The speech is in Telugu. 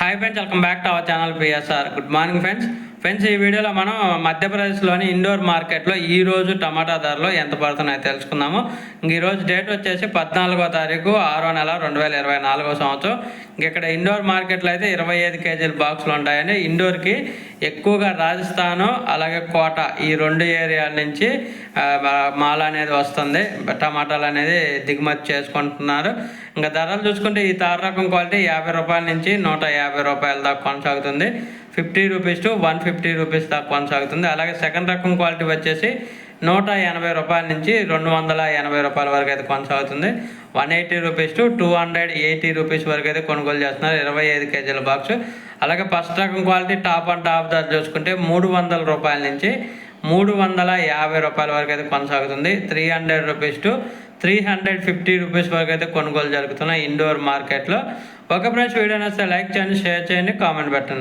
Hi friends, welcome back to our channel PSR. Good morning friends ఈ వీడియోలో మనం మధ్యప్రదేశ్లోని ఇండోర్ మార్కెట్లో ఈరోజు టమాటా ధరలు ఎంత పడుతున్నాయో తెలుసుకుందాము. ఈరోజు డేట్ వచ్చేసి 14వ తారీఖు 6వ నెల 2024 సంవత్సరం. ఇక్కడ ఇండోర్ మార్కెట్లో అయితే 25 కేజీల బాక్సులు ఉంటాయండి. ఇండోర్కి ఎక్కువగా రాజస్థాను అలాగే కోట ఈ రెండు ఏరియాల నుంచి మాల్ అనేది వస్తుంది. టమాటాలు అనేది దిగుమతి చేసుకుంటున్నారు. ఇంకా ధరలు చూసుకుంటే ఈ తార రకం క్వాలిటీ 50 రూపాయల నుంచి 150 రూపాయల దాకా కొనసాగుతుంది. 50 రూపీస్ టు 150 రూపీస్ దాకా కొనసాగుతుంది. అలాగే సెకండ్ రకం క్వాలిటీ వచ్చేసి 180 రూపాయల నుంచి 280 రూపాయల వరకు అయితే కొనసాగుతుంది. 180 రూపీస్ టు 280 రూపీస్ వరకు అయితే కొనుగోలు చేస్తున్నారు 25 కేజీల బాక్స్. అలాగే ఫస్ట్ రకం క్వాలిటీ టాప్ అండ్ టాప్ ధర చూసుకుంటే 300 రూపాయల నుంచి 350 రూపాయల వరకు అయితే కొనసాగుతుంది. 300 రూపీస్ టు 350 రూపీస్ వరకు అయితే కొనుగోలు జరుగుతున్నాయి ఇండోర్ మార్కెట్లో. ఒక ఫ్రెండ్స్ వీడియో నచ్చితే లైక్ చేయండి, షేర్ చేయండి, కామెంట్ పెట్టండి.